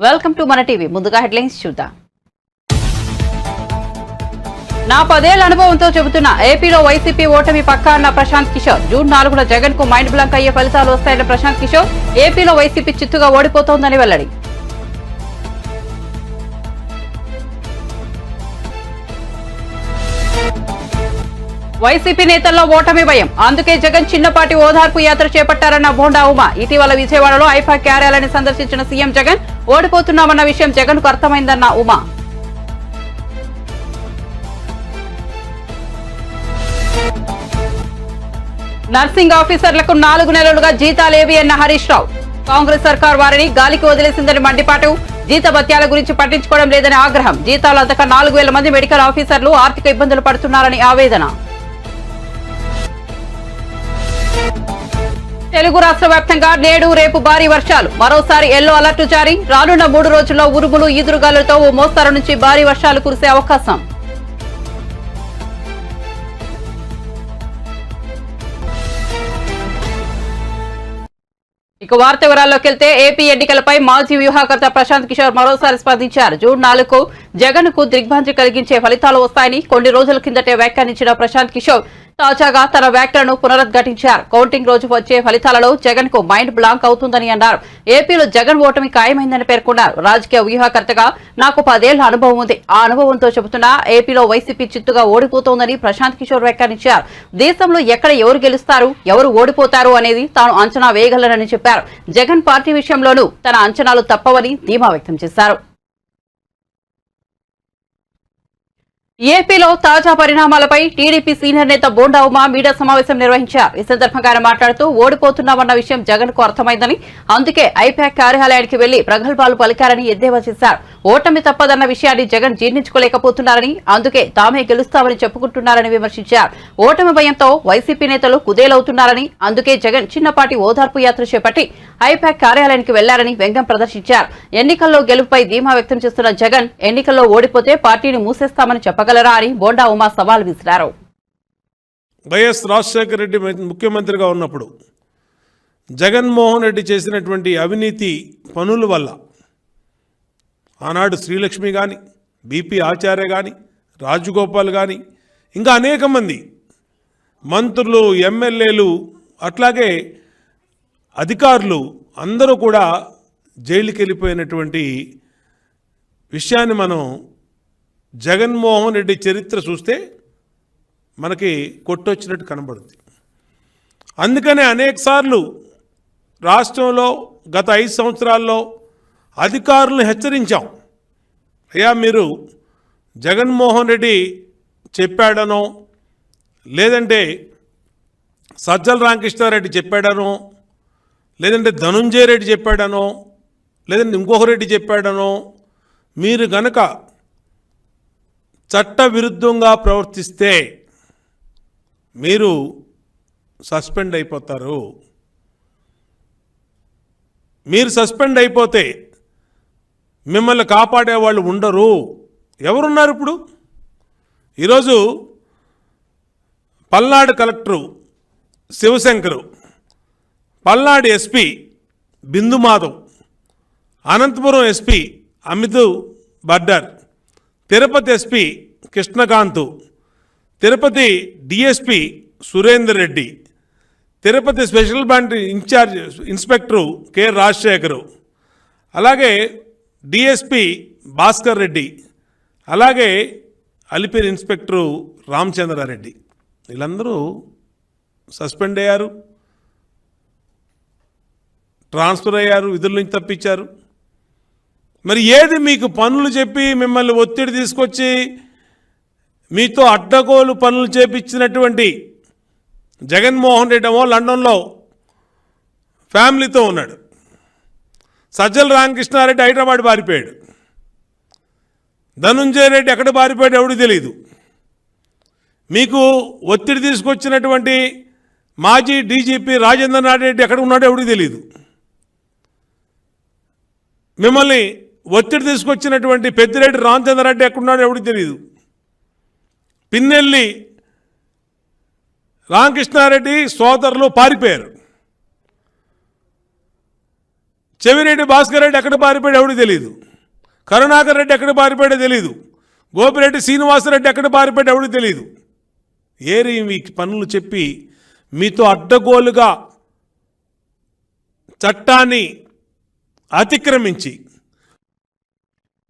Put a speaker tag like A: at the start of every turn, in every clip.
A: Welcome to మన TV. ముందుగా headlines చూద్దాం. నా 10 ఏళ్ల అనుభవంతో చెబుతున్న ఏపీలో వైసీపీ ఓటమి పక్కా అన్న ప్రశాంత్ కిషోర్. జూన్ 4న జగన్ కు మైండ్ బ్లాంక్ అయ్యే ఫలితాలు వస్తాయన్న ప్రశాంత్ కిషోర్. ఏపీలో వైసీపీ చిత్తుగా ఓడిపోతోందని వెల్లడి. వైసీపీ నేతల్లో ఓటమి భయం, అందుకే జగన్ చిన్నపాటి ఓదార్పు యాత్ర చేపట్టారన్న బోండా ఉమా. ఇటీవల విజయవాడలో ఐపాక్ కార్యాలయాన్ని సందర్శించిన సీఎం జగన్ ఓడిపోతున్నామన్న విషయం జగన్ కు అర్థమైందన్న ఉమా. నర్సింగ్ ఆఫీసర్లకు 4 నెలలుగా జీతాలేవి అన్న హరీష్ రావు. కాంగ్రెస్ సర్కార్ వారిని గాలికి వదిలేసిందని మండిపాటు. జీతభత్యాల గురించి పట్టించుకోవడం లేదని ఆగ్రహం. జీతాలు అందక 4,000 మంది మెడికల్ ఆఫీసర్లు ఆర్థిక ఇబ్బందులు పడుతున్నారని ఆవేదన. తెలుగు రాష్ట్ర వ్యాప్తంగా నేడు రేపు భారీ వర్షాలు. మరోసారి ఎల్లో అలర్ట్ జారీ. రానున్న 3 రోజుల్లో ఉరుములు ఈదురుగాలులతో ఓ మోస్తరు నుంచి భారీ వర్షాలు కురిసే అవకాశం. ఇక వార్త వివరాల్లోకి వెళ్తే ఏపీ ఎన్నికలపై మాజీ వ్యూహకర్త ప్రశాంత్ కిషోర్ మరోసారి స్పందించారు. జూన్ 4కు జగన్ కు దిగ్భ్రాంతి కలిగించే ఫలితాలు వస్తాయని కొన్ని రోజుల కిందటే వ్యాఖ్యానించిన ప్రశాంత్ కిషోర్ తాజాగా తన వ్యాఖ్యలను పునరుద్ఘాటించారు. కౌంటింగ్ రోజు వచ్చే ఫలితాలలో జగన్ కు మైండ్ బ్లాంక్ అవుతుందని అన్నారు. ఏపీలో జగన్ ఓటమి ఖాయమైందని పేర్కొన్నారు. రాజకీయ వ్యూహకర్తగా నాకు 10 ఏళ్ల అనుభవం ఉంది. ఆ అనుభవంతో చెబుతున్నా ఏపీలో వైసీపీ చిత్తుగా ఓడిపోతోందని ప్రశాంత్ కిషోర్ వ్యాఖ్యానించారు. దేశంలో ఎక్కడ ఎవరు గెలుస్తారు, ఎవరు ఓడిపోతారు అనేది తాను అంచనా వేయగలనని చెప్పారు. జగన్ పార్టీ విషయంలోనూ తన అంచనాలు తప్పవని ధీమా వ్యక్తం చేశారు. ఏపీలో తాజా పరిణామాలపై టీడీపీ సీనియర్ నేత బోండా ఉమా మీడియా సమావేశం నిర్వహించారు. ఈ సందర్భంగా ఆయన మాట్లాడుతూ ఓడిపోతున్నామన్న విషయం జగన్ కు అర్థమైందని, అందుకే ఐపాక్ కార్యాలయానికి వెళ్లి ప్రగల్భాలు పలికారని ఎద్దేవా చేశారు. ఓటమి తప్పదన్న విషయాన్ని జగన్ జీర్ణించుకోలేకపోతున్నారని, అందుకే తామే గెలుస్తామని చెప్పుకుంటున్నారని విమర్శించారు. ఓటమి భయంతో వైసీపీ నేతలు కుదేలవుతున్నారని, అందుకే జగన్ చిన్నపాటి ఓదార్పు యాత్ర చేపట్టి ఐపాక్ కార్యాలయానికి వెళ్లారని వ్యంగ్యం ప్రదర్శించారు. ఎన్నికల్లో గెలుపుపై ధీమా వ్యక్తం చేస్తున్న జగన్ ఎన్నికల్లో ఓడిపోతే పార్టీని మూసేస్తామని చెప్పగలరా అని బోండా ఉమా సవాల్ విసిరారు.
B: వైఎస్ రాజశేఖర రెడ్డి ముఖ్యమంత్రిగా ఉన్నప్పుడు జగన్మోహన్ రెడ్డి చేసినటువంటి అవినీతి పనుల వల్ల ఆనాడు శ్రీలక్ష్మి కానీ, బీపీ ఆచార్య కానీ, రాజగోపాల్ కానీ, ఇంకా అనేక మంది మంత్రులు, ఎమ్మెల్యేలు, అట్లాగే అధికారులు అందరూ కూడా జైలుకి వెళ్ళిపోయినటువంటి విషయాన్ని మనం జగన్మోహన్ రెడ్డి చరిత్ర చూస్తే మనకి కొట్టొచ్చినట్టు కనబడుతుంది. అందుకనే అనేకసార్లు రాష్ట్రంలో గత 5 సంవత్సరాల్లో అధికారులను హెచ్చరించాం. అయ్యా, మీరు జగన్మోహన్ రెడ్డి చెప్పాడనో, లేదంటే సజ్జల రామకృష్ణారెడ్డి చెప్పాడనో, లేదంటే ధనుంజయ రెడ్డి చెప్పాడనో, లేదంటే ఇంకొక రెడ్డి చెప్పాడనో మీరు గనక చట్ట విరుద్ధంగా ప్రవర్తిస్తే మీరు సస్పెండ్ అయిపోతారు. మీరు సస్పెండ్ అయిపోతే మిమ్మల్ని కాపాడేవాళ్ళు ఉండరు. ఎవరున్నారు ఇప్పుడు? ఈరోజు Palnadu collector Shivashankar, Palnadu SP Bindu Madhav, Anantapuram SP Amit Bardar, Tirupati SP Krishnakant, Tirupati DSP Surender Reddy, Tirupati special branch incharge inspector K Rajasekhar, అలాగే డిఎస్పీ భాస్కర్ రెడ్డి, అలాగే అలిపిరి ఇన్స్పెక్టరు రామచంద్రారెడ్డి, వీళ్ళందరూ సస్పెండ్ అయ్యారు, ట్రాన్స్ఫర్ అయ్యారు, విధుల నుంచి తప్పించారు. మరి ఏది మీకు పనులు చెప్పి మిమ్మల్ని ఒత్తిడి తీసుకొచ్చి మీతో అడ్డగోలు పనులు చేపించినటువంటి జగన్మోహన్ రెడ్డి ఏమో లండన్లో ఫ్యామిలీతో ఉన్నాడు. సజ్జల రామకృష్ణారెడ్డి హైదరాబాద్ పారిపోయాడు. ధనుంజయ రెడ్డి ఎక్కడ పారిపోయాడు ఎవడికి తెలియదు. మీకు ఒత్తిడి తీసుకొచ్చినటువంటి మాజీ డీజీపీ రాజేంద్రనాథ్ రెడ్డి ఎక్కడ ఉన్నాడో ఎవడికి తెలియదు. మిమ్మల్ని ఒత్తిడి తీసుకొచ్చినటువంటి పెద్దిరెడ్డి రామచంద్రారెడ్డి ఎక్కడున్నాడో ఎవడికి తెలియదు. పిన్నెల్లి రామకృష్ణారెడ్డి సోదరులు పారిపోయారు. చెవిరెడ్డి భాస్కర్ రెడ్డి ఎక్కడ పారిపోయాడు ఎవరికి తెలియదు, కరుణాకర్ రెడ్డి ఎక్కడ పారిపోయాడో తెలియదు, గోపిరెడ్డి శ్రీనివాసరెడ్డి ఎక్కడ పారిపోయాడో ఎవరికి తెలియదు. ఏరి మీ పనులు చెప్పి మీతో అడ్డగోలుగా చట్టాన్ని అతిక్రమించి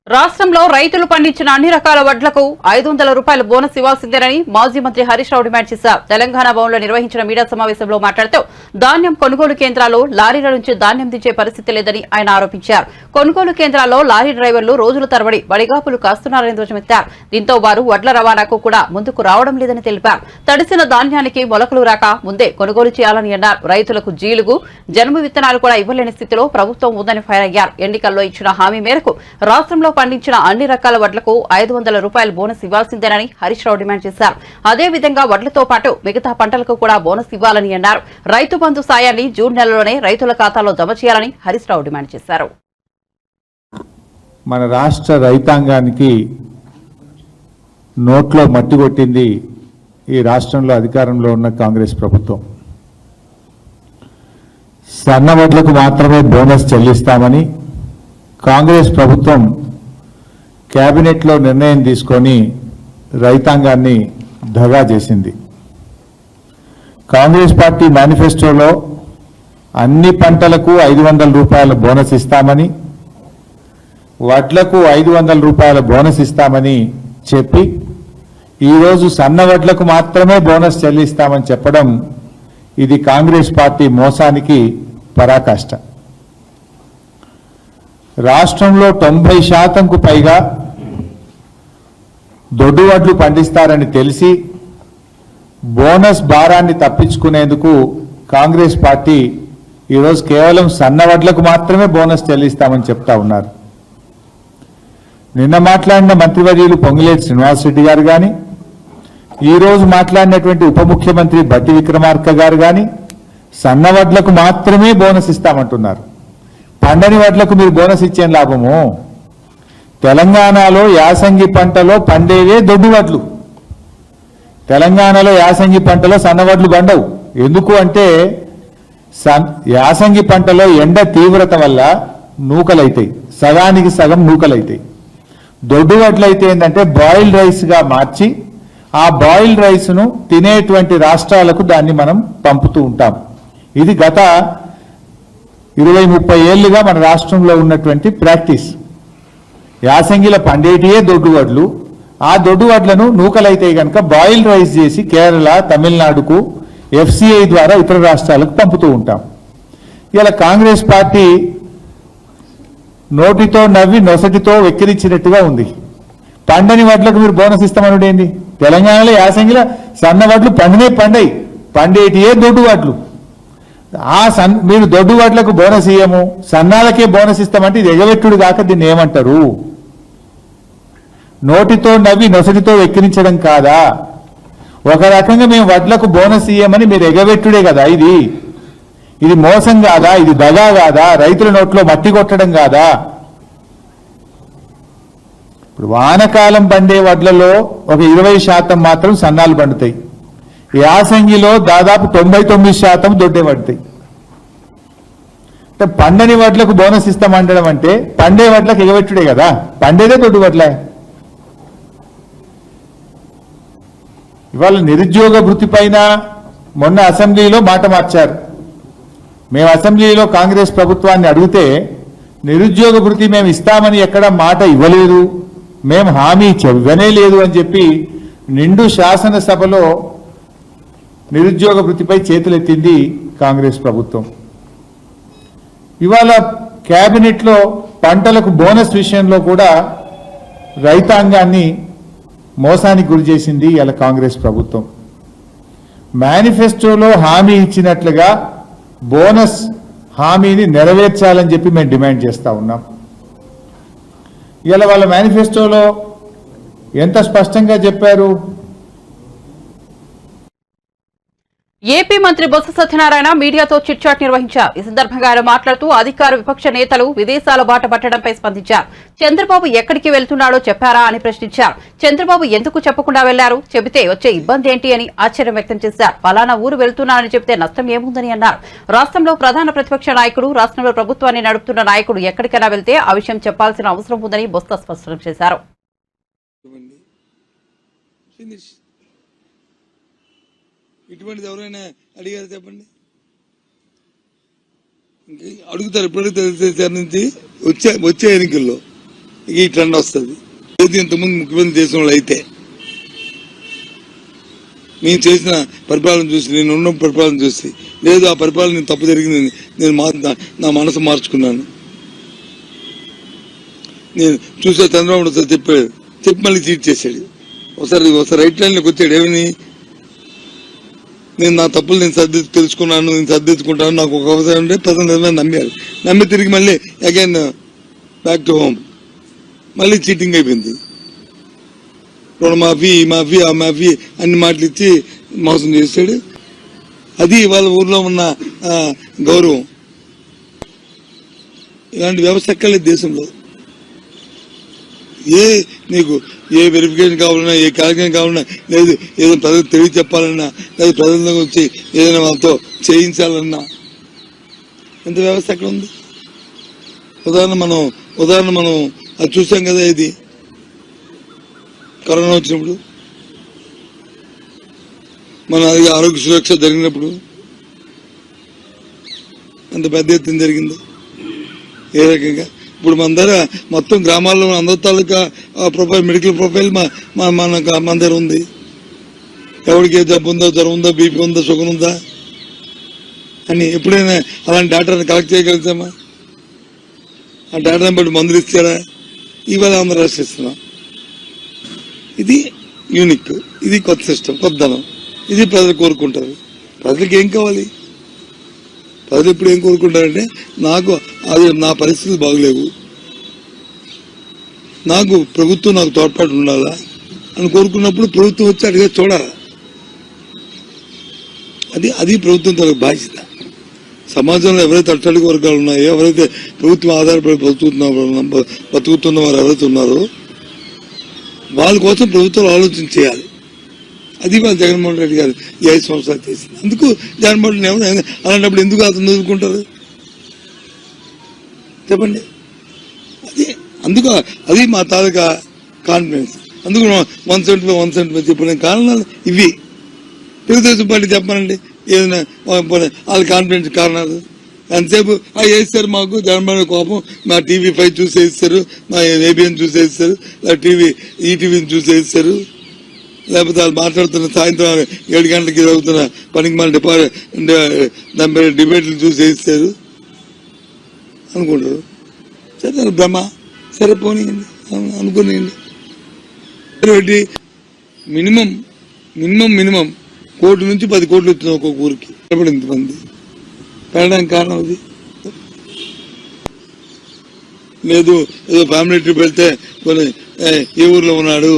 A: రాష్ట్రంలో రైతులు పండించిన అన్ని రకాల వడ్లకు 500 రూపాయల బోనస్ ఇవ్వాల్సిందేనని మాజీ మంత్రి హరీష్ రావు డిమాండ్ చేశారు. తెలంగాణ భవన్లో నిర్వహించిన మీడియా సమావేశంలో మాట్లాడుతూ ధాన్యం కొనుగోలు కేంద్రాల్లో లారీల నుంచి ధాన్యం దించే పరిస్థితి లేదని ఆయన ఆరోపించారు. కొనుగోలు కేంద్రాల్లో లారీ డ్రైవర్లు రోజుల తరబడి బడిగాపులు కాస్తున్నారని ధ్వజమెత్తారు. దీంతో వారు వడ్ల రవాణాకు కూడా ముందుకు రావడం లేదని తెలిపారు. తడిసిన ధాన్యానికి మొలకలు రాక ముందే కొనుగోలు చేయాలని అన్నారు. రైతులకు జీలుగు, జనుము విత్తనాలు కూడా ఇవ్వలేని స్థితిలో ప్రభుత్వం ఉందని ఫైర్ అయ్యారు. ఎన్నికల్లో ఇచ్చిన హామీ మేరకు రాష్ట్రంలో పండించిన అన్ని రకాల వడ్లకు 500 రూపాయల బోనస్ ఇవ్వాల్సిందేనని హరీష్ రావు డిమాండ్ చేశారు. అదేవిధంగా వడ్లతో పాటు మిగతా పంటలకు కూడా బోనస్ ఇవ్వాలని అన్నారు. రైతు బంధు సాయాన్ని జూన్ నెలలోనే రైతుల ఖాతాలో జమ చేయాలని హరీష్ రావు డిమాండ్ చేశారు.
C: మన రాష్ట్ర రైతాంగానికి నోట్లో మట్టి కొట్టింది ఈ రాష్ట్రంలో అధికారంలో ఉన్న కాంగ్రెస్ ప్రభుత్వం. సన్న వడ్లకు మాత్రమే బోనస్ చెల్లిస్తామని కాంగ్రెస్ ప్రభుత్వం కేబినెట్లో నిర్ణయం తీసుకొని రైతాంగాన్ని దగా చేసింది. కాంగ్రెస్ పార్టీ మేనిఫెస్టోలో అన్ని పంటలకు 500 రూపాయల బోనస్ ఇస్తామని, వడ్లకు 500 రూపాయల బోనస్ ఇస్తామని చెప్పి ఈరోజు సన్న వడ్లకు మాత్రమే బోనస్ చెల్లిస్తామని చెప్పడం ఇది కాంగ్రెస్ పార్టీ మోసానికి పరాకాష్ట. రాష్ట్రంలో 90% పైగా దొడ్డు వడ్లు పండిస్తారని తెలిసి బోనస్ భారాన్ని తప్పించుకునేందుకు కాంగ్రెస్ పార్టీ ఈరోజు కేవలం సన్న వడ్లకు మాత్రమే బోనస్ చెల్లిస్తామని చెప్తా ఉన్నారు. నిన్న మాట్లాడిన మంత్రివర్యులు పొంగులేటి శ్రీనివాసరెడ్డి గారు కానీ, ఈరోజు మాట్లాడినటువంటి ఉప ముఖ్యమంత్రి బట్టి విక్రమార్క గారు కానీ సన్న వడ్లకు మాత్రమే బోనస్ ఇస్తామంటున్నారు. పండని వడ్లకు మీరు బోనస్ ఇచ్చే లాభము? తెలంగాణలో యాసంగి పంటలో పండేవే దొడ్డు వడ్లు. తెలంగాణలో యాసంగి పంటలో సన్నవడ్లు పండవు. ఎందుకు అంటే యాసంగి పంటలో ఎండ తీవ్రత వల్ల నూకలైతాయి, సగానికి సగం నూకలైతాయి. దొడ్డు వడ్లు అయితే ఏంటంటే బాయిల్డ్ రైస్గా మార్చి ఆ బాయిల్డ్ రైస్ను తినేటువంటి రాష్ట్రాలకు దాన్ని మనం పంపుతూ ఉంటాం. ఇది గత 20-30 ఏళ్లుగా మన రాష్ట్రంలో ఉన్నటువంటి ప్రాక్టీస్. యాసంగిల పండేటియే దొడ్డు వడ్లు, ఆ దొడ్డు వడ్లను నూకలైతే కనుక బాయిల్డ్ రైస్ చేసి కేరళ, తమిళనాడుకు FCI ద్వారా ఇతర రాష్ట్రాలకు పంపుతూ ఉంటాం. ఇలా కాంగ్రెస్ పార్టీ నోటితో నవ్వి నొసటితో వెక్కిరించినట్టుగా ఉంది. పండని వడ్లకు మీరు బోనస్ ఇస్తామనుడు ఏంది? తెలంగాణలో యాసంగిల సన్న వడ్లు పండేటియే దొడ్డు వడ్లు. మీరు దొడ్డు వడ్లకు బోనస్ ఇయ్యము, సన్నాలకే బోనస్ ఇస్తామంటే ఇది ఎగవెట్టుడు కాక దీన్ని ఏమంటారు? నోటితో నవ్వి నొసటితో వెక్కిరించడం కాదా? ఒక రకంగా మేము వడ్లకు బోనస్ ఇయ్యమని మీరు ఎగవెట్టుడే కదా. ఇది మోసం కాదా? ఇది దగా కాదా? రైతుల నోట్లో మట్టి కొట్టడం కాదా? ఇప్పుడు వానకాలం పండే వడ్లలో ఒక 20% మాత్రం సన్నాలు పండుతాయి. యాసంగిలో దాదాపు 99% దొడ్డే పడతాయి. అంటే పండని వడ్లకు బోనస్ ఇస్తామంటడం అంటే పండే వడ్లకు ఎగబెట్టుడే కదా. పండేదే దొడ్డు వడ్లే. ఇవాళ నిరుద్యోగ భృతి పైన మొన్న అసెంబ్లీలో మాట మార్చారు. మేము అసెంబ్లీలో కాంగ్రెస్ ప్రభుత్వాన్ని అడిగితే నిరుద్యోగ భృతి మేము ఇస్తామని ఎక్కడ మాట ఇవ్వలేదు, మేము హామీ ఇవ్వనే లేదు అని చెప్పి నిండు శాసనసభలో నిరుద్యోగ భృతిపై చేతులెత్తింది కాంగ్రెస్ ప్రభుత్వం. ఇవాళ కేబినెట్లో పంటలకు బోనస్ విషయంలో కూడా రైతాంగాన్ని మోసానికి గురి చేసింది ఇలా కాంగ్రెస్ ప్రభుత్వం. మేనిఫెస్టోలో హామీ ఇచ్చినట్లుగా బోనస్ హామీని నెరవేర్చాలని చెప్పి మేము డిమాండ్ చేస్తా ఉన్నాం. ఇలా వాళ్ళ మేనిఫెస్టోలో ఎంత స్పష్టంగా చెప్పారు?
A: ఏపీ మంత్రి బొత్స సత్యనారాయణ మీడియాతో చిట్ చాట్ నిర్వహించారు. ఈ సందర్భంగా ఆయన మాట్లాడుతూ అధికార విపక్ష నేతలు విదేశాల బాట పట్టడంపై స్పందించారు. చంద్రబాబు ఎక్కడికి వెళ్తున్నాడో చెప్పారా అని ప్రశ్నించారు. చంద్రబాబు ఎందుకు చెప్పకుండా వెళ్లారు, చెబితే వచ్చే ఇబ్బంది ఏంటి అని ఆశ్చర్యం వ్యక్తం చేశారు. ఫలానా ఊరు వెళ్తున్నానని చెబితే నష్టం ఏముందని అన్నారు. రాష్ట్రంలో ప్రధాన ప్రతిపక్ష నాయకుడు, రాష్ట్రంలో ప్రభుత్వాన్ని నడుపుతున్న నాయకుడు ఎక్కడికైనా వెళ్తే ఆ విషయం చెప్పాల్సిన అవసరం ఉందని బొత్స స్పష్టం చేశారు.
D: ఇటువంటిది ఎవరైనా అడిగారు చెప్పండి, అడుగుతారు. ఎప్పుడు నుంచి వచ్చే ఎన్నికల్లో ఈ ట్రెండ్ వస్తుంది. ఇంతకుముందు ముఖ్యమంత్రి దేశంలో అయితే నేను చేసిన పరిపాలన చూసి, నేను ఉన్న పరిపాలన చూసి, లేదు ఆ పరిపాలన నేను తప్పు జరిగింది, నేను నా మనసు మార్చుకున్నాను. నేను చూసే చంద్రబాబు చెప్పాడు, చెప్పి మళ్ళీ చీట్ చేశాడు. ఒకసారి రైట్ లైన్లోకి వచ్చాడు. ఏమని, నేను నా తప్పులు నేను తెలుసుకున్నాను, నేను సర్దిద్దుకుంటాను, నాకు ఒక అవసరం ఉంటే ప్రజలు నమ్మారు. నమ్మి తిరిగి మళ్ళీ అగైన్ బ్యాక్ టు హోమ్, మళ్ళీ చీటింగ్ అయిపోయింది. రుణమాఫీ, మాఫీ, ఆ మాఫీ అన్ని మాటలు ఇచ్చి మోసం చేశాడు. అది వాళ్ళ ఊర్లో ఉన్న గౌరవం. ఇలాంటి వ్యవస్థ ఎక్కలేదు దేశంలో. నీకు ఏ వెరిఫికేషన్ కావాలన్నా, ఏ కార్యక్రమం కావాలన్నా, లేదు ఏదో ప్రజలకు తెలియ చెప్పాలన్నా, లేదు ప్రజల వచ్చి ఏదైనా వాళ్ళతో చేయించాలన్నా ఎంత వ్యవస్థ ఎక్కడ ఉంది? ఉదాహరణ మనం అది చూసాం కదా. ఇది కరోనా వచ్చినప్పుడు, మన ఆరోగ్య సురక్ష జరిగినప్పుడు ఎంత పెద్ద ఎత్తున జరిగింది. ఏ రకంగా ఇప్పుడు మన దగ్గర మొత్తం గ్రామాల్లో అందరి తాలూకా ప్రొఫైల్, మెడికల్ ప్రొఫైల్ మన దగ్గర ఉంది. ఎవరికి ఏ జబ్బు ఉందో, జ్వరం ఉందో, బీపీ ఉందో, షుగర్ ఉందా అని ఎప్పుడైనా అలాంటి డేటాను కలెక్ట్ చేయగలుగుతామా? ఆ డేటాను బట్టి మందులు ఇచ్చారా? ఇవాళ అందరూ రాసిస్తున్నాం. ఇది యూనిక్, ఇది కొత్త సిస్టమ్, కొత్తదనం. ఇది ప్రజలు కోరుకుంటారు. ప్రజలకు ఏం కావాలి? ప్రజలు ఇప్పుడు ఏం కోరుకుంటారంటే, నాకు అది నా పరిస్థితులు బాగలేవు, నాకు ప్రభుత్వం నాకు తోడ్పాటు ఉండాలా అని కోరుకున్నప్పుడు ప్రభుత్వం వచ్చి అడిగే చూడాలి. అది ప్రభుత్వం తన బాధ్యత. సమాజంలో ఎవరైతే అట్టడుగు వర్గాలు ఉన్నాయో, ఎవరైతే ప్రభుత్వం ఆధారపడి బతుకుతున్న వారు ఎవరైతే ఉన్నారో వాళ్ళ కోసం ప్రభుత్వం ఆలోచన చేయాలి. అది వాళ్ళు జగన్మోహన్ రెడ్డి గారు ఈ 5 సంవత్సరాలు చేసింది. అందుకు జగన్మోహన్ రెడ్డి ఎవరు అలాంటప్పుడు ఎందుకు అతను చదువుకుంటారు చెప్పండి? అది మా తాలూకా కాన్ఫిడెన్స్. అందుకు 175 చెప్పిన కారణాలు ఇవి. తెలుగుదేశం పార్టీ చెప్పానండి ఏదైనా వాళ్ళ కాన్ఫిడెన్స్ కారణాలు. ఎంతసేపు వేస్తారు మాకు జగన్మోహన్ కోపం, మా TV5 చూసేస్తారు, మా ABN చూసేస్తారు, ఈటీవీని చూసేస్తారు, లేకపోతే వాళ్ళు మాట్లాడుతున్న సాయంత్రం 7 గంటలకి జరుగుతున్న పనికి మన డిబేట్లు చూసేస్తారు అనుకుంటారు. సరే భ్రమ, సరే పోనీయండి అనుకునేయండి. మినిమం 1 కోటి నుంచి 10 కోట్లు వచ్చిన ఒక్కొక్క ఊరికి ఇంతమంది పెరగడానికి కారణం అది. లేదు ఏదో ఫ్యామిలీ ట్రిప్ వెళ్తే ఏ ఊర్లో ఉన్నాడు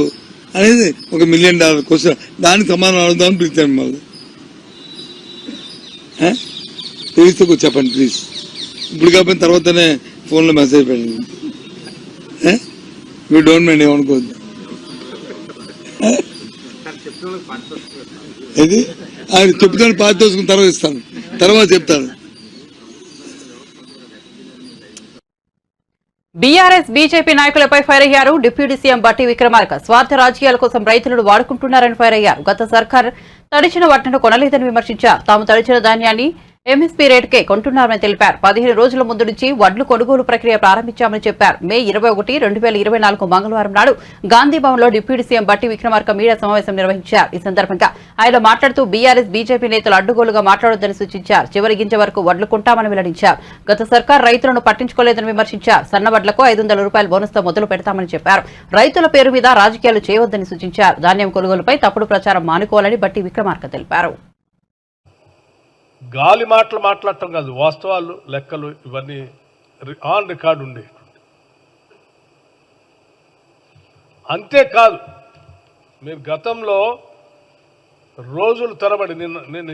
D: అనేది $1 మిలియన్ క్వశ్చన్, దానికి సమాధానం అడుగుదామని పిలిచాను. మళ్ళీ తెలిస్తే చెప్పండి ప్లీజ్. ఇప్పుడు కాకపోయిన తర్వాతనే ఫోన్లో మెసేజ్ పెట్టండి. మీరు డోంట్ మైండ్ ఏమనుకోవద్దు. ఇది ఆయన చెప్తాను, పాత తీసుకుని తర్వాత ఇస్తాను, తర్వాత చెప్తాను.
A: బీఆర్ఎస్ బీజేపీ నాయకులపై ఫైర్ అయ్యారు డిప్యూటీ సీఎం బట్టి విక్రమార్క. స్వార్థ రాజకీయాల కోసం రైతులను వాడుకుంటున్నారని ఫైర్ అయ్యారు. గత సర్కార్ తడిచిన వడ్లను కొనలేదని విమర్శించారు. తాము తడిచిన ధాన్యాన్ని ఎంఎస్పీ రేటుకే కొంటున్నారని తెలిపారు. 15 రోజుల ముందు నుంచి వడ్లు కొనుగోలు ప్రక్రియ ప్రారంభించామని చెప్పారు. మే 21, 2024 మంగళవారం నాడు గాంధీభవన్లో డిప్యూటీ సీఎం బట్టి విక్రమార్క మీడియా సమావేశం నిర్వహించారు. ఈ సందర్భంగా ఆయన మాట్లాడుతూ బీఆర్ఎస్ బీజేపీ నేతలు అడ్డుగోలుగా మాట్లాడొద్దని సూచించారు. చివరి గింజ వరకు వడ్లు కొంటామని వెల్లడించారు. గత సర్కార్ రైతులను పట్టించుకోలేదని విమర్శించారు. సన్న వడ్లకు ₹500 బోనస్తో మొదలు పెడతామని చెప్పారు. రైతుల పేరు మీద రాజకీయాలు చేయవద్దని సూచించారు. ధాన్యం కొనుగోలుపై తప్పుడు ప్రచారం మానుకోవాలని బట్టి విక్రమార్క తెలిపారు.
E: గాలి మాటలు మాట్లాడటం కాదు, వాస్తవాలు, లెక్కలు ఇవన్నీ ఆన్ రికార్డు ఉండే. అంతేకాదు, మీరు గతంలో రోజుల తరబడి నేను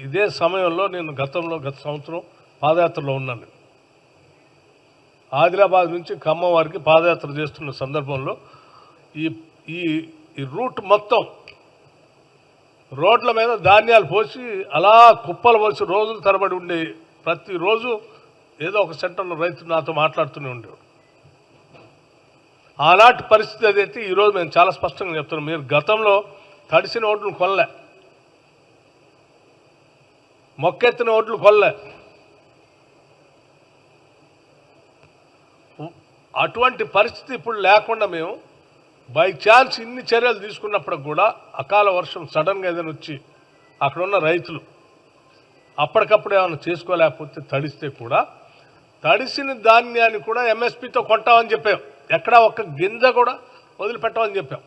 E: ఇదే సమయంలో గత సంవత్సరం పాదయాత్రలో ఉన్నాను. ఆదిలాబాద్ నుంచి ఖమ్మం వారికి పాదయాత్ర చేస్తున్న సందర్భంలో ఈ రూట్ మొత్తం రోడ్ల మీద ధాన్యాలు పోసి అలా కుప్పలు పోసి రోజుల తరబడి ఉండే ప్రతిరోజు ఏదో ఒక సెంటర్లో రైతు నాతో మాట్లాడుతూనే ఉండేవాడు. ఆనాటి పరిస్థితి అదైతే ఈరోజు మేము చాలా స్పష్టంగా చెప్తున్నాం. మీరు గతంలో తడిసిన ఓట్లు కొనలే, మొక్కెత్తిన ఓట్లు కొనలే. అటువంటి పరిస్థితి ఇప్పుడు లేకుండా మేము బై ఛాన్స్ ఇన్ని చర్యలు తీసుకున్నప్పుడు కూడా అకాల వర్షం సడన్గా ఏదైనా వచ్చి అక్కడ ఉన్న రైతులు అప్పటికప్పుడు ఏమైనా చేసుకోలేకపోతే తడిస్తే కూడా తడిసిన ధాన్యాన్ని కూడా ఎంఎస్పితో కొంటామని చెప్పాం. ఎక్కడా ఒక్క గింజ కూడా వదిలిపెట్టామని చెప్పాం.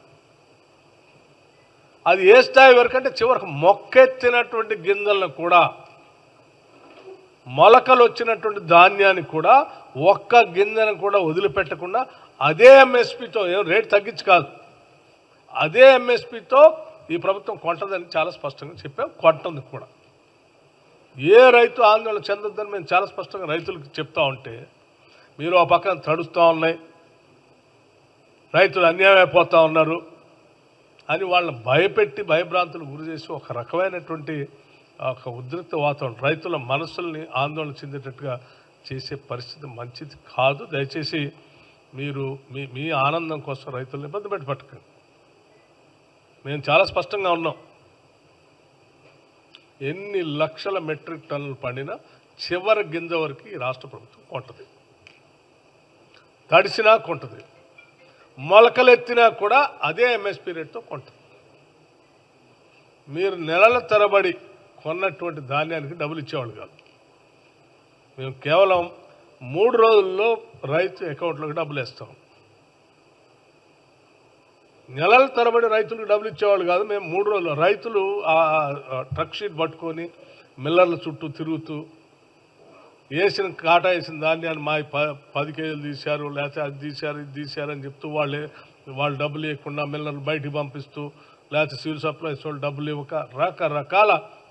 E: అది ఏ స్థాయి వరకు అంటే చివరికి మొక్కెత్తినటువంటి గింజలను కూడా, మొలకలు వచ్చినటువంటి ధాన్యాన్ని కూడా ఒక్క గింజను కూడా వదిలిపెట్టకుండా అదే ఎంఎస్పితో, ఏం రేటు తగ్గించి కాదు, అదే ఎంఎస్పితో ఈ ప్రభుత్వం కొంటదని చాలా స్పష్టంగా చెప్పాం. కొంటుంది కూడా. ఏ రైతు ఆందోళన చెందొద్దని మేము చాలా స్పష్టంగా రైతులకు చెప్తా ఉంటే మీరు ఆ పక్కన తడుస్తూ ఉన్నాయి, రైతులు అన్యాయం అయిపోతూ ఉన్నారు అని వాళ్ళని భయపెట్టి భయభ్రాంతులు గురి చేసి ఒక రకమైనటువంటి ఒక ఉద్రిక్త వాతావరణం, రైతుల మనసుల్ని ఆందోళన చెందేటట్టుగా చేసే పరిస్థితి మంచిది కాదు. దయచేసి మీరు మీ ఆనందం కోసం రైతులను ఇబ్బంది పెట్టకండి. మేము చాలా స్పష్టంగా ఉన్నాం. ఎన్ని లక్షల మెట్రిక్ టన్నులు పండినా చివరి గింజ వరకు ఈ రాష్ట్ర ప్రభుత్వం కొంటది, తడిసినా కొంటది, మొలకలెత్తినా కూడా అదే ఎంఎస్పీ రేట్తో కొంటది. మీరు నెలల తరబడి కొన్నటువంటి ధాన్యానికి డబ్బులు ఇచ్చేవాళ్ళు కాదు. మేము కేవలం 3 రోజుల్లో రైతు అకౌంట్లోకి డబ్బులు వేస్తాం. నెలల తరబడి రైతులకు డబ్బులు ఇచ్చేవాళ్ళు కాదు. మేము 3 రోజులు రైతులు ఆ ట్రక్ షీట్ పట్టుకొని మిల్లర్ల చుట్టూ తిరుగుతూ వేసిన కాటా వేసిన ధాన్యాన్ని మా 10 కేజీలు తీశారు, లేకపోతే అది తీశారు ఇది తీశారు అని చెప్తూ వాళ్ళు డబ్బులు ఇవ్వకుండా మిల్లర్లు బయటికి పంపిస్తూ, లేకపోతే సివిల్ సప్లైస్ వాళ్ళు డబ్బులు ఇవ్వక రకరకాల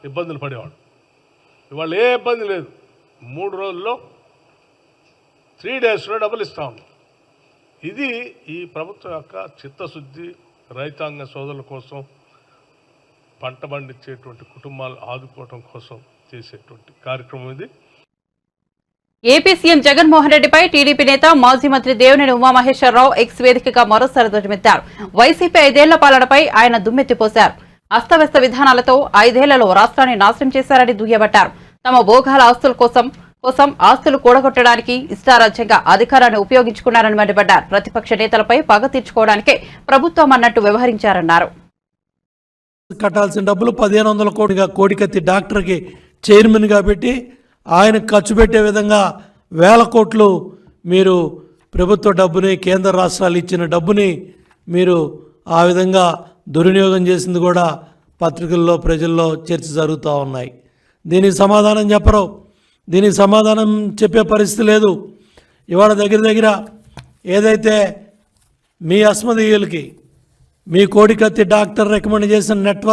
E: ఇబ్బందులు పడేవాడు. ఇవాళ ఏ ఇబ్బంది లేదు. 3 రోజుల్లో 3 డేస్లో డబ్బులు ఇస్తా ఉన్నాం. ఇది ఈ ప్రభుత్వం యొక్క చిత్తశుద్ధి, రైతాంగ సోదరుల కోసం, పంట పండించేటువంటి కుటుంబాలు ఆదుకోవటం కోసం చేసేటువంటి కార్యక్రమం ఇది.
A: ఏపీ సీఎం జగన్మోహన్ రెడ్డిపై టీడీపీ నేత మాజీ మంత్రి దేవినేని ఉమామహేశ్వరరావు ఎక్స్ వేదికగా మరోసారి ధ్వజమెత్తారు. వైసీపీ 5 ఏళ్ల పాలనపై ఆయన దుమ్మెత్తిపోశారు. అస్తవ్యస్త విధానాలతో 5 ఏళ్లలో రాష్ట్రాన్ని నాశనం చేశారని దుయ్యబట్టారు. తమ భోగాల ఆస్తుల కోసం ఆస్తులు కూడగొట్టడానికి ఇష్టారాజ్యంగా అధికారాన్ని ఉపయోగించుకున్నారని మండిపడ్డారు. ప్రతిపక్ష నేతలపై పగ తీర్చుకోవడానికే ప్రభుత్వం అన్నట్టు వ్యవహరించారన్నారు.
F: కట్టాల్సిన డబ్బులు 1500 కోటిగా కోడికత్తి డాక్టర్కి చైర్మన్గా పెట్టి ఆయన ఖర్చు పెట్టే విధంగా 1000 కోట్లు మీరు ప్రభుత్వ డబ్బుని, కేంద్ర రాష్ట్రాలు ఇచ్చిన డబ్బుని మీరు ఆ విధంగా దుర్వినియోగం చేసింది కూడా పత్రికల్లో ప్రజల్లో చర్చ జరుగుతూ ఉన్నాయి. దీనికి సమాధానం చెప్పరు. దీనికి సమాధానం చెప్పే పరిస్థితి లేదు. ఇవాళ దగ్గర ఏదైతే మీ అస్మదీయులకి మీ కోడికత్తి డాక్టర్ రికమెండ్ చేసిన నెట్వర్క్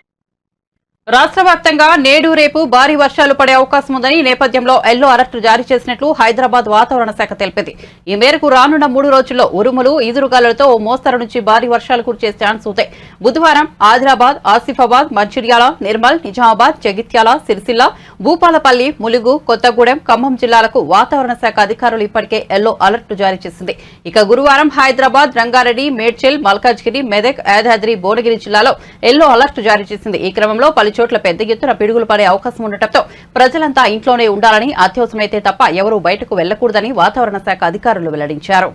A: రాష్ట్ర వ్యాప్తంగా నేడు రేపు భారీ వర్షాలు పడే అవకాశం ఉందని ఈ నేపథ్యంలో ఎల్లో అలర్ట్ జారీ చేసినట్లు హైదరాబాద్ వాతావరణ శాఖ తెలిపింది. ఈ మేరకు రానున్న 3 రోజుల్లో ఉరుములు, ఈదురుగాలులతో ఓ మోస్తరు నుంచి భారీ వర్షాలు కురిసే ఛాన్స్ ఉంది. బుధవారం ఆదిలాబాద్, ఆసిఫాబాద్, మంచిర్యాల, నిర్మల్, నిజామాబాద్, జగిత్యాల, సిరిసిల్ల, భూపాలపల్లి, ములుగు, కొత్తగూడెం, ఖమ్మం జిల్లాలకు వాతావరణ శాఖ అధికారులు ఇప్పటికే ఎల్లో అలర్ట్ జారీ చేసింది. ఇక గురువారం హైదరాబాద్, రంగారెడ్డి, మేడ్చల్, మల్కాజ్గిరి, మెదక్, యాదాద్రి, భువనగిరి జిల్లాలో ఎల్లో అలర్ట్ జారీ చేసింది. ఈ క్రమంలో పలు చోట్ల పెద్ద ఎత్తున పిడుగులు పడే అవకాశం ఉండటంతో ప్రజలంతా ఇంట్లోనే ఉండాలని, అత్యవసరమైతే తప్ప ఎవరూ బయటకు వెళ్లకూడదని వాతావరణ శాఖ అధికారులు వెల్లడించారు.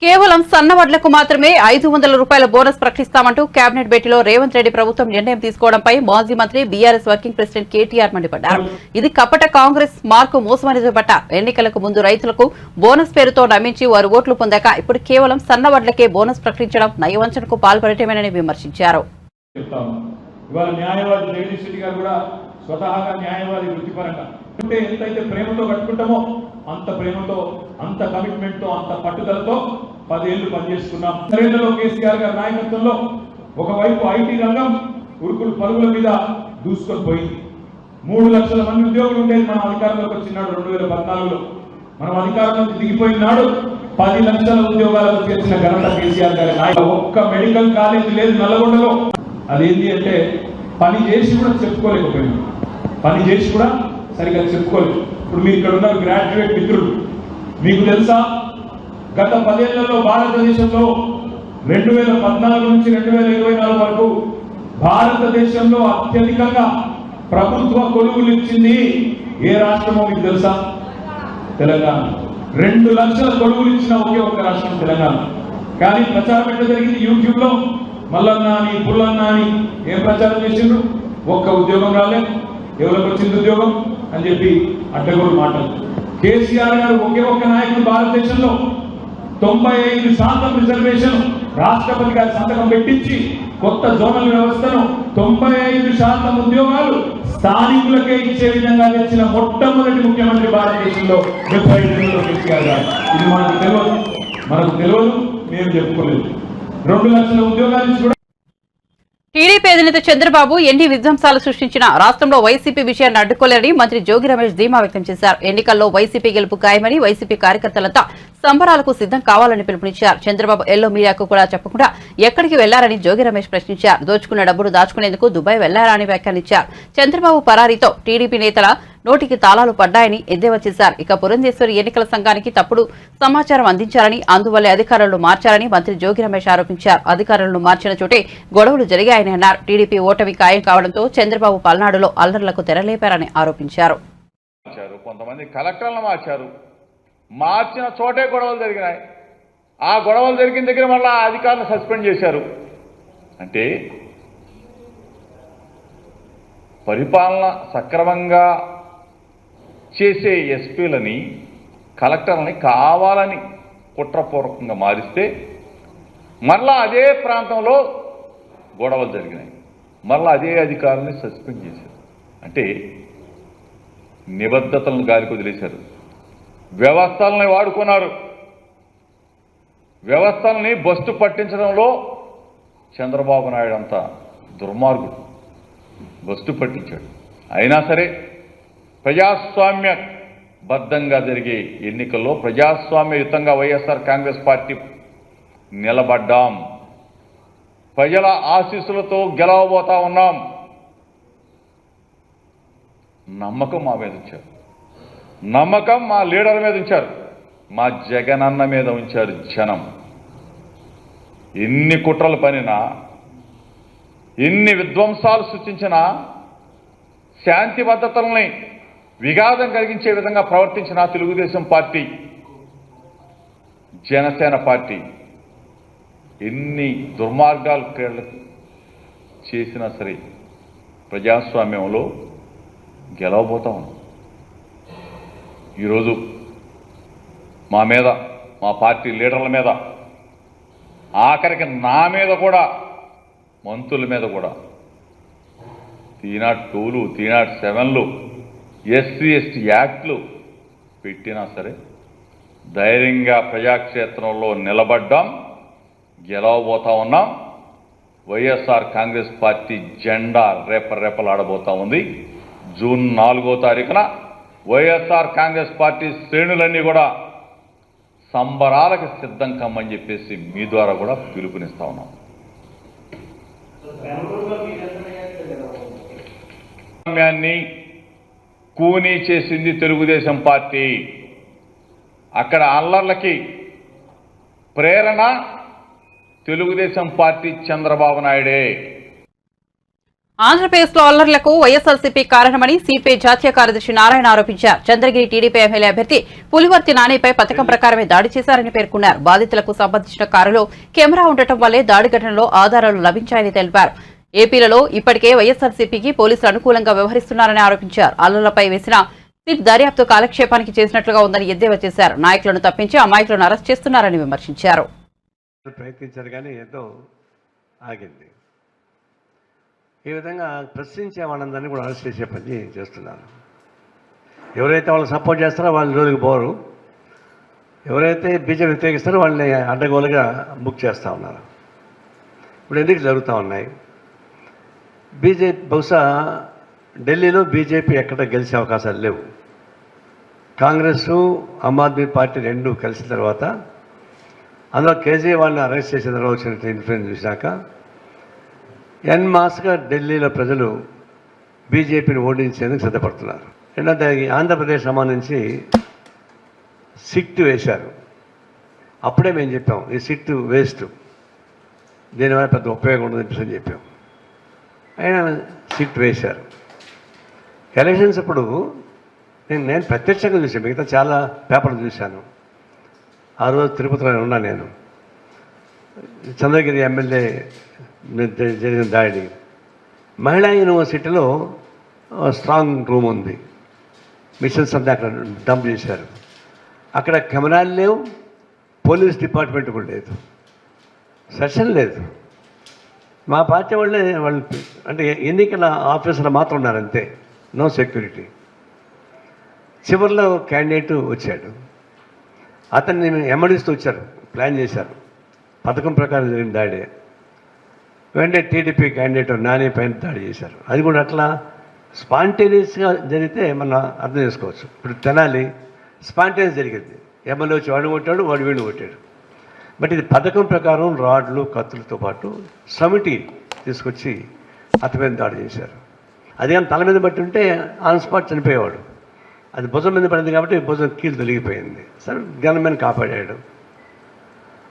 A: కేవలం సన్నవడ్లకు మాత్రమే 500 రూపాయల బోనస్ ప్రకటిస్తామంటూ కేబినెట్ భేటీలో రేవంత్ రెడ్డి ప్రభుత్వం నిర్ణయం తీసుకోవడంపై మాజీ మంత్రి బీఆర్ఎస్ వర్కింగ్ ప్రెసిడెంట్ కేటీఆర్ మండిపడ్డారు. ఇది కపట కాంగ్రెస్ మార్కు మోసమని దుయ్యబట్టారు. ఎన్నికలకు ముందు రైతులకు బోనస్ పేరుతో నమ్మించి వారు ఓట్లు పొందాక ఇప్పుడు కేవలం సన్నవడ్లకే బోనస్ ప్రకటించడం నయవంచనకు పాల్పడటమేనని విమర్శించారు.
G: ఇవాళ న్యాయవాది జగదీష్ రెడ్డి గారు కూడా స్వతహాగా న్యాయవాది వృత్తిపరంగా అంటే ఎంతైతే ప్రేమతో కట్టుకుంటామో అంత ప్రేమతో, అంత కమిట్మెంట్ తో, అంత పట్టుదలతో 10 ఏళ్లు పనిచేసుకున్నాం. కేసీఆర్ గారి నాయకత్వంలో ఒకవైపు ఐటీ రంగం ఉరుకులు పరుగుల మీద దూసుకొని పోయింది. 3 లక్షల మంది ఉద్యోగులు ఉండేది మనం అధికారంలోకి వచ్చినాడు 2014లో. మనం అధికారంలోకి దిగిపోయిన నాడు 10 లక్షల ఉద్యోగాలకు చేసిన ఘనత కేసీఆర్ గారి నాయకుడు. ఒక్క మెడికల్ కాలేజ్ లేదు నల్లగొండలో. అదేంటి అంటే పని చేసి కూడా చెప్పుకోలేకపోయినా, పని చేసి కూడా సరిగ్గా చెప్పుకోలేదు. ఇప్పుడు మీరు ఇక్కడ ఉన్నారు గ్రాడ్యుయేట్ మిత్రులు, మీకు తెలుసా గత 10 ఏళ్లలో భారతదేశంలో 2014 నుంచి 2024 వరకు భారతదేశంలో అత్యధికంగా ప్రభుత్వ కొలువులు ఇచ్చింది ఏ రాష్ట్రమో మీకు తెలుసా? తెలంగాణ. 2 లక్షల కొలువులు ఇచ్చిన ఒకే ఒక్క రాష్ట్రం తెలంగాణ. కానీ ప్రచారం ఎట్లా జరిగింది? యూట్యూబ్ లో మల్లన్న అని పుల్లన్న అని ఏం ప్రచారం చేసిండ్రు? ఒక్క ఉద్యోగం రాలేదు, ఎవరికి వచ్చింది ఉద్యోగం అని చెప్పి అడ్డగోలు మాటలు. కేసీఆర్ గారు ఒకే ఒక్క నాయకుడు భారతదేశంలో 95% రిజర్వేషన్ రాష్ట్రపతి గారి సంతకం పెట్టించి కొత్త జోనల్ వ్యవస్థను 95% ఉద్యోగాలు స్థానికులకే ఇచ్చే విధంగా తెచ్చిన మొట్టమొదటి ముఖ్యమంత్రి భారతదేశంలో 75 కేసీఆర్ గారు. ఇది మనకు తెలియదు, మేము చెప్పుకోలేదు. 2 లక్షల ఉద్యోగాలు కూడా.
A: టీడీపీ అధినేత చంద్రబాబు ఎన్ని విధ్వంసాలు సృష్టించినా రాష్ట్రంలో వైసీపీ విషయాన్ని అడ్డుకోలేరని మంత్రి జోగి రమేష్ ధీమా వ్యక్తం చేశారు. ఎన్నికల్లో వైసీపీ గెలుపు ఖాయమని, వైసీపీ కార్యకర్తలంతా సంబరాలకు సిద్దం కావాలని పిలుపునిచ్చారు. చంద్రబాబు ఎల్లో మీడియాకు కూడా చెప్పకుండా ఎక్కడికి వెళ్లారని జోగి రమేష్ ప్రశ్నించారు. దోచుకున్న డబ్బును దాచుకునేందుకు దుబాయ్ వెళ్లారని వ్యాఖ్యానించారు. చంద్రబాబు పరారీతో టీడీపీ నేతల నోటికి తాళాలు పడ్డాయని ఎద్దేవా చేశారు. ఇక పురంధేశ్వరి ఎన్నికల సంఘానికి తప్పుడు సమాచారం అందించారని, అందువల్లే అధికారులను మార్చారని మంత్రి జోగి రమేష్ ఆరోపించారు. అధికారులను మార్చిన చోటే గొడవలు జరిగాయని అన్నారు. టీడీపీ ఓటమి ఖాయం కావడంతో చంద్రబాబు పల్నాడులో అల్లర్లకు తెరలేపారని ఆరోపించారు.
H: కొంతమంది కలెక్టర్లను మార్చిన చోటే గొడవలు జరిగినాయి. ఆ గొడవలు జరిగిన దగ్గర మళ్ళీ ఆ అధికారులను సస్పెండ్ చేశారు. అంటే పరిపాలన సక్రమంగా చేసే ఎస్పీలని, కలెక్టర్లని కావాలని కుట్రపూర్వకంగా మారిస్తే మరలా అదే ప్రాంతంలో గొడవలు జరిగినాయి. మరలా అదే అధికారులని సస్పెండ్ చేశారు. అంటే నిబద్ధతలను గాలికి వదిలేశారు. వ్యవస్థలని వాడుకున్నారు. వ్యవస్థల్ని బస్టు పట్టించడంలో చంద్రబాబు నాయుడు అంత దుర్మార్గుడు. బస్టు పట్టించాడు. అయినా సరే ప్రజాస్వామ్య బద్ధంగా జరిగే ఎన్నికల్లో ప్రజాస్వామ్యయుతంగా వైఎస్ఆర్ కాంగ్రెస్ పార్టీ నిలబడ్డాం. ప్రజల ఆశీస్సులతో గెలవబోతా ఉన్నాం. నమ్మకం మా మీద ఉంచారు. నమ్మకం మా లీడర్ మీద ఉంచారు. మా జగనన్న మీద ఉంచారు జనం. ఎన్ని కుట్రలు పనినా, ఎన్ని విధ్వంసాలు సృష్టించినా, శాంతి భద్రతల్ని విఘాతం కలిగించే విధంగా ప్రవర్తించిన తెలుగుదేశం పార్టీ, జనసేన పార్టీ ఎన్ని దుర్మార్గాలు చేసినా సరే ప్రజాస్వామ్యంలో గెలవబోతా ఉన్నాం. ఈరోజు మా మీద, మా పార్టీ లీడర్ల మీద, ఆఖరికి నా మీద కూడా, మంత్రుల మీద కూడా 302లు 307లు ఎస్సీ ఎస్టీ యాక్ట్లు పెట్టినా సరే ధైర్యంగా ప్రజాక్షేత్రంలో నిలబడ్డాం, గెలవబోతా ఉన్నాం. వైఎస్ఆర్ కాంగ్రెస్ పార్టీ జెండా రేపరేపలాడబోతా ఉంది. జూన్ 4వ తారీఖున వైఎస్ఆర్ కాంగ్రెస్ పార్టీ శ్రేణులన్నీ కూడా సంబరాలకు సిద్ధం కమ్మని చెప్పేసి మీ ద్వారా కూడా పిలుపునిస్తా ఉన్నాం. ప్రజాస్వామ్యాన్ని కూనీ చేసింది తెలుగుదేశం పార్టీ. అక్కడ అల్లర్లకి ప్రేరణ తెలుగుదేశం పార్టీ, చంద్రబాబు నాయుడే.
A: ఆంధ్రప్రదేశ్ లో అల్లర్లకు వైఎస్ఆర్సీపీ కారణమని సిపిఐ జాతీయ కార్యదర్శి నారాయణ ఆరోపించారు. చంద్రగిరి టీడీపీ ఎమ్మెల్యే అభ్యర్థి పులివర్తి నానిపై పథకం ప్రకారమే దాడి చేశారని పేర్కొన్నారు. బాధితులకు సంబంధించిన కారులో కెమెరా ఉండటం వల్లే దాడి ఘటనలో ఆధారాలు లభించాయని తెలిపారు. ఏపీలలో ఇప్పటికే వైఎస్ఆర్సీపీకి పోలీసులు అనుకూలంగా వ్యవహరిస్తున్నారని ఆరోపించారు. అల్లర్లపై వేసిన సిట్ దర్యాప్తు కాలక్షేపానికి చేసినట్లుగా ఉందని ఎద్దేవా చేశారు. నాయకులను తప్పించి అమాయకులను అరెస్ట్ చేస్తున్నారని విమర్శించారు.
I: ప్రయత్నించారు కానీ ఏదో ఆగింది. ఈ విధంగా ప్రశ్నించే వాళ్ళందరినీ కూడా అరెస్ట్ చేసే పని చేస్తున్నారు. ఎవరైతే వాళ్ళు సపోర్ట్ చేస్తారో వాళ్ళ రోజుకి పోరు, ఎవరైతే బీజేపీ వ్యతిరేకిస్తారో వాళ్ళని అడ్డగోలుగా బుక్ చేస్తూ ఉన్నారు. ఇప్పుడు ఎన్నికలు జరుగుతూ ఉన్నాయి. బీజేపీ బహుశా ఢిల్లీలో బీజేపీ ఎక్కడ గెలిచే అవకాశాలు లేవు. కాంగ్రెస్, ఆమ్ ఆద్మీ పార్టీ రెండు కలిసిన తర్వాత, అందులో కేజ్రీవాల్ని అరెస్ట్ చేసిన తర్వాత వచ్చిన ఇన్ఫ్లుయెన్స్ చూశాక ఎన్ మాస్గా ఢిల్లీలో ప్రజలు బీజేపీని ఓడించేందుకు సిద్ధపడుతున్నారు. రెండోది ఆంధ్రప్రదేశ్ సంబంధించి సిట్ వేశారు. అప్పుడే మేము చెప్పాం ఈ సిట్ వేస్ట్, దీనివల్ల పెద్ద ఉపయోగం ఉండదని చెప్పాం. అయినా సిట్ వేశారు. ఎలక్షన్స్ అప్పుడు నేను ప్రత్యక్షంగా చూశాను, మిగతా చాలా పేపర్లు చూశాను. ఆ రోజు తిరుపతిలో ఉన్నా నేను. చంద్రగిరి ఎమ్మెల్యే జరిగిన దాడి, మహిళా యూనివర్సిటీలో స్ట్రాంగ్ రూమ్ ఉంది, మిషన్స్ అంతా అక్కడ డంప్ చేశారు. అక్కడ కెమెరాలు లేవు, పోలీస్ డిపార్ట్మెంట్ కూడా లేదు, సెషన్ లేదు. మా పార్టీ వాళ్ళు అంటే ఎన్నికల ఆఫీసర్లు మాత్రం ఉన్నారంతే, నో సెక్యూరిటీ. చివరిలో క్యాండిడేట్ వచ్చాడు, అతన్ని ఎమ్మడిస్తూ వచ్చారు, ప్లాన్ చేశారు, పథకం ప్రకారం జరిగిన దాడి. వెంటనే టీడీపీ క్యాండిడేట్ నాని పైన దాడి చేశారు. అది కూడా అట్లా స్పాంటేనియస్గా జరిగితే మనం అర్థం చేసుకోవచ్చు. ఇప్పుడు తెనాలి స్పాంటేనియస్ జరిగింది, ఎమ్మెల్యే వచ్చి వాడు కొట్టాడు, వాడు వీడు కొట్టాడు. బట్ ఇది పథకం ప్రకారం రాడ్లు కత్తులతో పాటు సమిటి తీసుకొచ్చి అతని మీద దాడి చేశారు. అది కానీ తల మీద బట్టి ఉంటే ఆన్ స్పాట్ చనిపోయేవాడు. అది భుజం మీద పడింది కాబట్టి భుజం కీలు తొలగిపోయింది. సరే గన్మెన్ కాపాడాడు.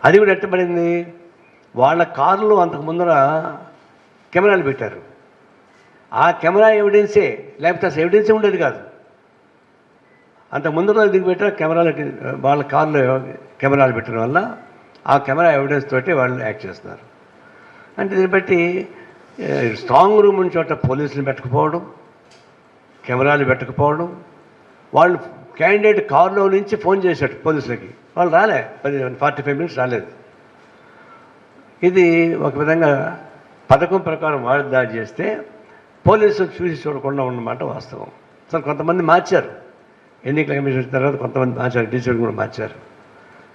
I: అది కూడా ఎట్టబడింది, వాళ్ళ కారులో అంతకు ముందర కెమెరాలు పెట్టారు. ఆ కెమెరా ఎవిడెన్సే, లేకపోతే అసలు ఎవిడెన్సే ఉండేది కాదు. అంతకు ముందర దిగి పెట్టారు కెమెరాలకి, వాళ్ళ కారులో కెమెరాలు పెట్టడం వల్ల ఆ కెమెరా ఎవిడెన్స్ తోటి వాళ్ళు యాక్ట్ చేస్తున్నారు. అంటే దీన్ని బట్టి స్ట్రాంగ్ రూమ్ ఉన్న చోట పోలీసులు పెట్టకపోవడం, కెమెరాలు పెట్టకపోవడం, వాళ్ళు క్యాండిడేట్ కారులో నుంచి ఫోన్ చేశాడు పోలీసులకి, వాళ్ళు రాలే, 45 minutes రాలేదు. ఇది ఒక విధంగా పథకం ప్రకారం వాళ్ళు దాడి చేస్తే పోలీసులు చూసి చూడకుండా ఉన్నమాట వాస్తవం. అసలు కొంతమంది మార్చారు, ఎన్నికల కమిషన్ తర్వాత కొంతమంది మార్చారు, డీసీలు కూడా మార్చారు.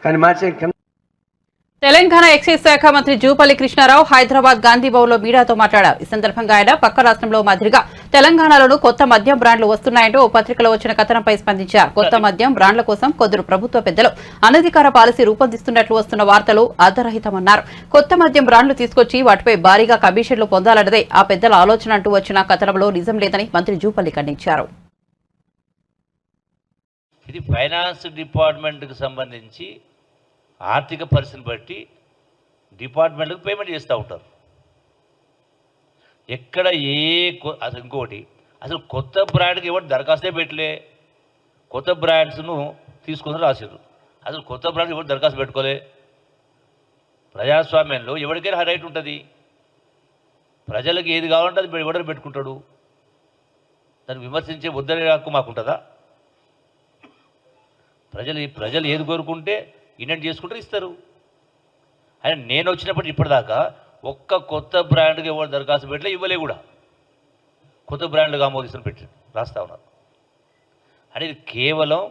I: కానీ మార్చే
A: తెలంగాణ ఎక్సైజ్ శాఖ మంత్రి జూపల్లి కృష్ణారావు హైదరాబాద్ గాంధీ భవన్లో మీడియాతో మాట్లాడారు. ఈ సందర్భంగా ఆయన పక్క రాష్ట్రంలో మాదిరిగా తెలంగాణలోనూ కొత్త మద్యం బ్రాండ్లు వస్తున్నాయంటూ ఓ పత్రికలో వచ్చిన కథనంపై స్పందించారు. కొత్త మద్యం బ్రాండ్ల కోసం కొందరు ప్రభుత్వ పెద్దలు అనధికార పాలసీ రూపొందిస్తున్నట్లు వస్తున్న వార్తలు ఆధారహితమన్నారు. కొత్త మద్యం బ్రాండ్లు తీసుకొచ్చి వాటిపై భారీగా కమిషన్లు పొందాలన్నదే ఆ పెద్దల ఆలోచన అంటూ వచ్చిన కథనంలో నిజం లేదని మంత్రి జూపల్లి ఖండించారు.
J: ఇది ఫైనాన్స్ డిపార్ట్మెంట్కి సంబంధించి ఆర్థిక పరిస్థితిని బట్టి డిపార్ట్మెంట్లకు పేమెంట్ చేస్తూ ఉంటారు. ఎక్కడ అసలు ఇంకోటి, అసలు కొత్త బ్రాండ్కి ఎవరు దరఖాస్తే పెట్టలే, కొత్త బ్రాండ్స్ను తీసుకొని రాశారు. అసలు కొత్త బ్రాండ్ ఎవరు దరఖాస్తు పెట్టుకోలే. ప్రజాస్వామ్యంలో ఎవరికైనా రైట్ ఉంటుంది, ప్రజలకు ఏది కావాలంటే అది ఎవడని పెట్టుకుంటాడు. దాన్ని విమర్శించే వద్దనే హక్కు మాకుంటుందా? ప్రజలు ఏది కోరుకుంటే ఇన్వెంట్ చేసుకుంటారు, ఇస్తారు. ఆయన నేను వచ్చినప్పటి ఇప్పటిదాకా ఒక్క కొత్త బ్రాండ్కి ఎవరు దరఖాస్తు పెట్టలే, ఇవ్వలే కూడా. కొత్త బ్రాండ్లుగా ఆమోదిస్తుని పెట్టి రాస్తా ఉన్నారు. అంటే ఇది కేవలం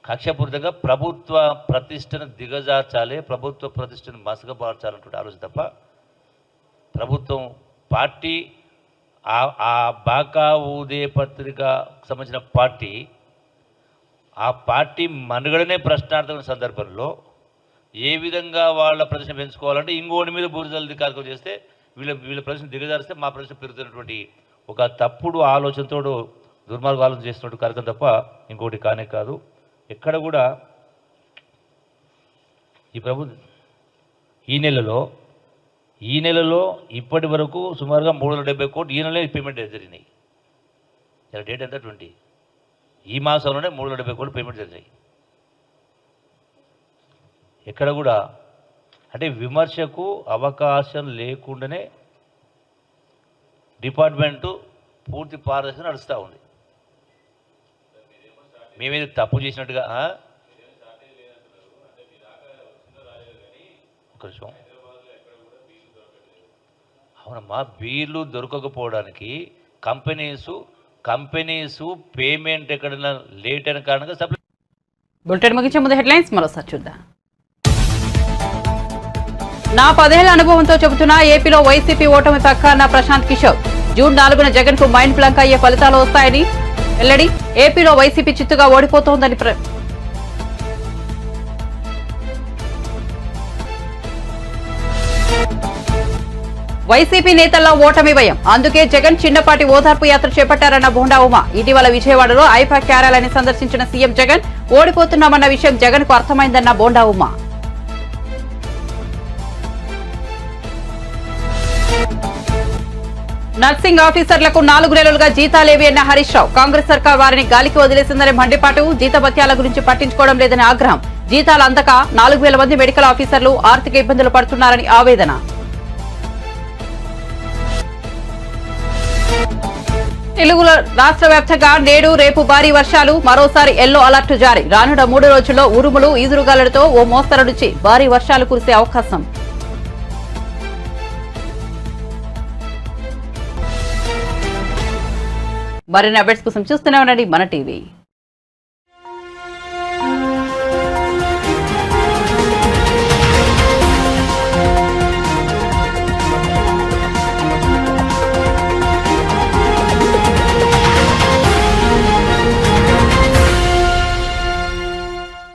J: కక్షపూరితంగా ప్రభుత్వ ప్రతిష్టను దిగజార్చాలి, ప్రభుత్వ ప్రతిష్టను మసకబార్చాలన్నటువంటి ఆలోచన తప్ప ప్రభుత్వం పార్టీ ఆ బాకా ఊదే పత్రిక సంబంధించిన పార్టీ ఆ పార్టీ మనుగడనే ప్రశ్నార్థమైన సందర్భంలో ఏ విధంగా వాళ్ళ ప్రదర్శన పెంచుకోవాలంటే ఇంకోటి మీద బూరిజల్ది కార్యక్రమం చేస్తే వీళ్ళ ప్రదర్శన దిగజారిస్తే మా ప్రదర్శన పెరుగుతున్నటువంటి ఒక తప్పుడు ఆలోచనతో దుర్మార్గ ఆలోచన చేస్తున్నట్టు కార్యక్రమం తప్ప ఇంకోటి కానే కాదు. ఎక్కడ కూడా ఈ నెలలో ఇప్పటి వరకు సుమారుగా 370 కోట్లు ఈ నెలనే పేమెంట్ జరిగినాయి. ఇలా డేట్ ఎంత 20, ఈ మాసంలోనే 370 కోట్లు పేమెంట్ జరిగాయి. ఎక్కడ కూడా అంటే విమర్శకు అవకాశం లేకుండానే డిపార్ట్మెంటు పూర్తి పారదర్శన నడుస్తూ ఉంది. మేమేది తప్పు చేసినట్టుగా ఒక నిమిషం. అవునమ్మా, బీర్లు దొరకకపోవడానికి కంపెనీసు పేమెంట్ ఎక్కడైనా లేట్ అయిన కారణంగా
A: బులెటిన్ ముగించే ముందు హెడ్లైన్స్ మరోసారి చూద్దాం. నా 10 ఏళ్ల అనుభవంతో చెబుతున్నా ఏపీలో వైసీపీ ఓటమి పక్క అన్న ప్రశాంత్ కిషోర్. జూన్ 4న జగన్ కు మైండ్ బ్లాంక్ అయ్యే ఫలితాలు వస్తాయని వెల్లడి. ఏపీలో వైసీపీ చిత్తుగా ఓడిపోతోందని వైసీపీ నేతల్లో ఓటమి భయం. అందుకే జగన్ చిన్నపాటి ఓదార్పు యాత్ర చేపట్టారన్న బోండా ఉమా. ఇటీవల విజయవాడలో ఐపాక్ కార్యాలయాన్ని సందర్శించిన సీఎం జగన్ ఓడిపోతున్నామన్న విషయం జగన్ కు అర్థమైందన్న బోండా ఉమా. నర్సింగ్ ఆఫీసర్లకు 4 నెలలుగా జీతాలేవి అన్న హరీష్ రావు. కాంగ్రెస్ సర్కార్ వారిని గాలికి వదిలేసిందని మండిపాటు. జీతభత్యాల గురించి పట్టించుకోవడం లేదని ఆగ్రహం. జీతాలు అందక 4,000 మంది మెడికల్ ఆఫీసర్లు ఆర్థిక ఇబ్బందులు పడుతున్నారని ఆవేదన. తెలుగులో రాష్ట్ర వ్యాప్తంగా నేడు రేపు భారీ వర్షాలు. మరోసారి ఎల్లో అలర్ట్ జారీ. రానున్న 3 రోజుల్లో ఉరుములు ఈదురుగాలులతో ఓ మోస్తరు నుంచి భారీ వర్షాలు కురిసే అవకాశం. మరిన్ని అప్డేట్స్ కోసం చూస్తూనే ఉండండి మన టీవీ.